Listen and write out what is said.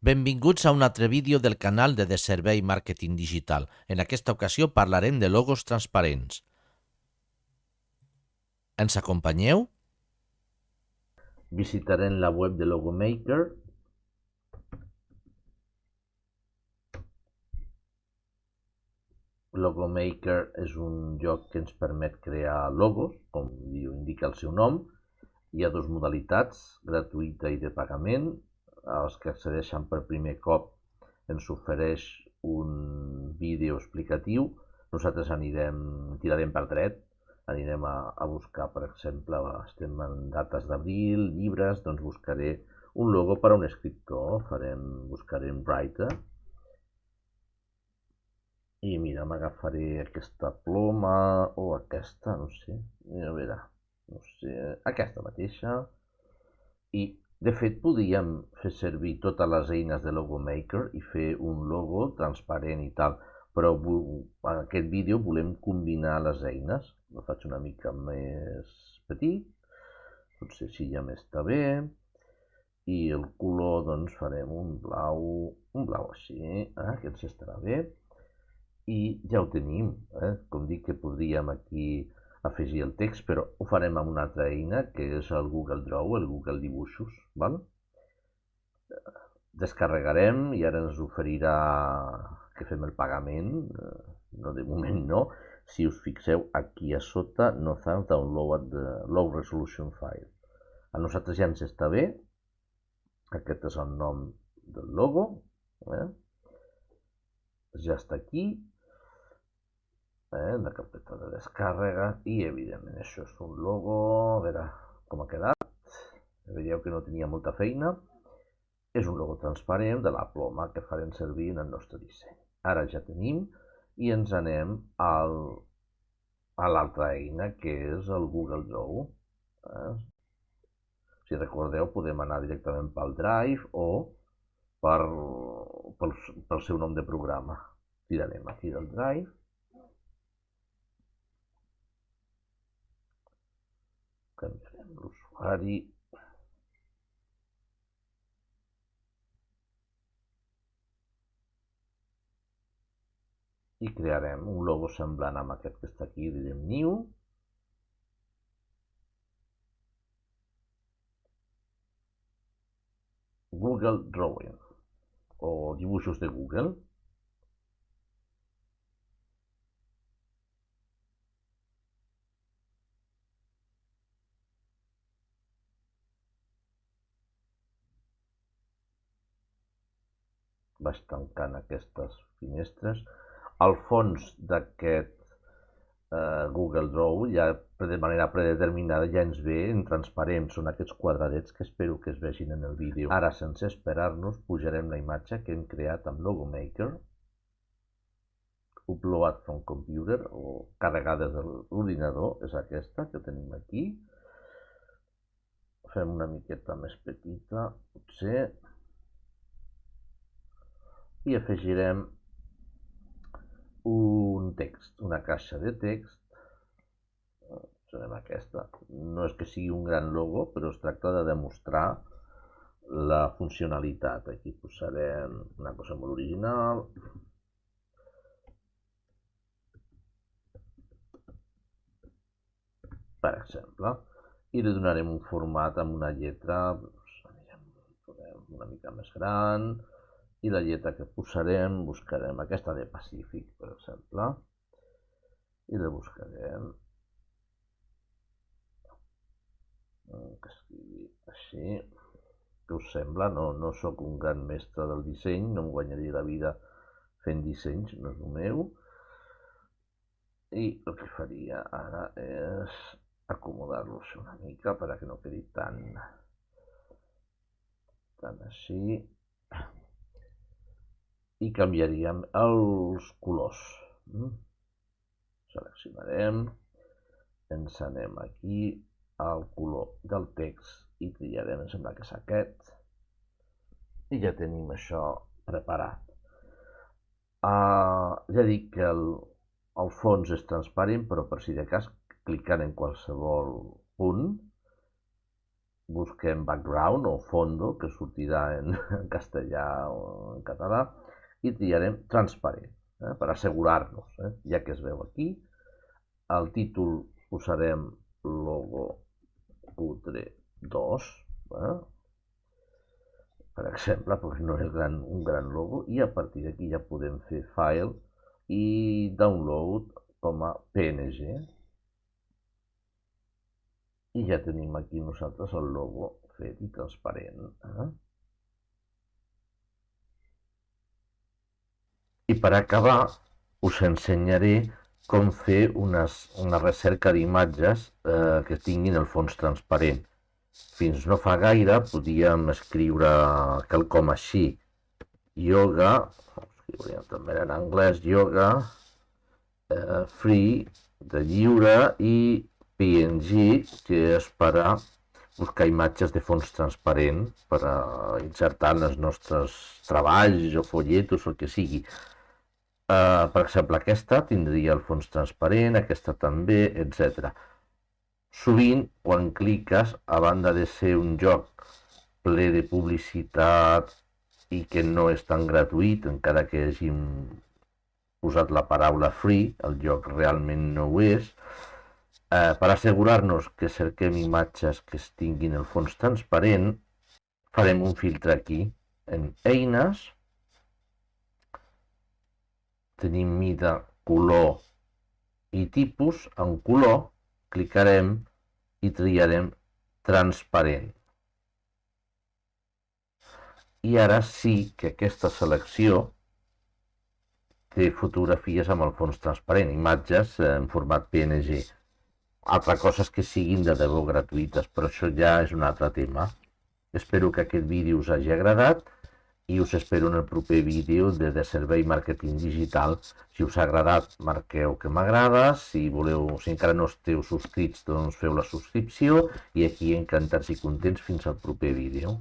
Benvinguts a un altre vídeo del canal de The Survey Marketing Digital. En aquesta ocasió parlarem de logos transparents. Ens acompanyeu? Visitarem la web de Logomaker. Logomaker és un lloc que ens permet crear logos, com indica el seu nom. Hi ha dues modalitats, gratuïta i de pagament. Els que accedeixen per primer cop ens ofereix un vídeo explicatiu. Nosaltres tirarem per dret, anirem a buscar, per exemple, estem en dates d'abril, llibres, doncs buscaré un logo per a un escriptor, buscarem Writer, i mira, m'agafaré aquesta ploma o aquesta, no sé, a veure, no sé, aquesta mateixa, i de fet podríem fer servir totes les eines de Logomaker i fer un logo transparent i tal, però en aquest vídeo volem combinar les eines. Lo faig una mica més petit, potser així ja m'està bé, i el color doncs farem un blau així, que ens estarà bé. I ja ho tenim, com dic que podríem aquí afegir el text, però ho farem amb una altra eina que és el Google Draw, el Google Dibuixos, val? Descarregarem i ara ens oferirà que fem el pagament, no, de moment no. Si us fixeu aquí a sota, no have downloaded the low resolution file. A nosaltres ja ens està bé, aquest és el nom del logo, ja està aquí, la carpeta de descàrrega, i evidentment això és un logo, a veure com ha quedat, veieu que no tenia molta feina, és un logo transparent de la ploma que farem servir en el nostre disseny. Ara ja tenim i ens anem a l'altra eina que és el Google Draw. Si recordeu, podem anar directament pel Drive o pel seu nom de programa. Tirarem aquí del Drive, canviarem l'usuari i crearem un logo semblant amb aquest que està aquí, direm New, Google Drawing o dibuixos de Google. Vaig tancant aquestes finestres. Al fons d'aquest Google Draw, ja de manera predeterminada, ja ens ve en transparent, són aquests quadradets que espero que es vegin en el vídeo. Ara, sense esperar-nos, pujarem la imatge que hem creat amb Logomaker, upload from computer, o carregar des de l'ordinador, és aquesta que tenim aquí. Fem una miqueta més petita, potser, i afegirem un text, una caixa de text, serem aquesta. No és que sigui un gran logo, però es tracta de demostrar la funcionalitat. Aquí posarem una cosa molt original. Per exemple, i li donarem un format amb una lletra una mica més gran, i la lletra que posarem, buscarem aquesta de Pacífic, per exemple, i la buscarem que escrigui així. Què us sembla? No sóc un gran mestre del disseny, no em guanyaria la vida fent dissenys, no és el meu, i el que faria ara és acomodar-los una mica perquè no quedi tan així, i canviaríem els colors. Seleccionarem, ens anem aquí al color del text i triarem, em sembla que és aquest, i ja tenim això preparat. Ja dic que el fons és transparent, però per si de cas, clicant en qualsevol punt busquem background o fondo, que sortirà en castellà o en català, i triarem transparent, per assegurar-nos, ja que es veu aquí. Al títol posarem logo cutre 2, per exemple, perquè no és un gran logo, i a partir d'aquí ja podem fer file i download com a PNG. I ja tenim aquí nosaltres el logo fet i transparent. I per acabar us ensenyaré com fer una recerca d'imatges que tinguin el fons transparent. Fins no fa gaire podíem escriure quelcom així, yoga, escriuríem també en anglès, yoga, free, de lliure, i PNG, que és per a buscar imatges de fons transparent per a insertar en els nostres treballs o folletos o el que sigui. Per exemple, aquesta tindria el fons transparent, aquesta també, etc. Sovint, quan cliques, a banda de ser un joc ple de publicitat i que no és tan gratuït, encara que hàgim posat la paraula free, el joc realment no ho és. Per assegurar-nos que cerquem imatges que tinguin el fons transparent, farem un filtre aquí, en eines, tenim mida, color i tipus, en color clicarem i triarem transparent. I ara sí que aquesta selecció té fotografies amb el fons transparent, imatges en format PNG. Altra cosa és que siguin de debò gratuïtes, però això ja és un altre tema. Espero que aquest vídeo us hagi agradat i us espero en el proper vídeo de Servei Màrqueting Digital. Si us ha agradat, marqueu que m'agrada. Si encara no esteu subscrits, doncs feu la subscripció. I aquí encantats i contents fins al proper vídeo.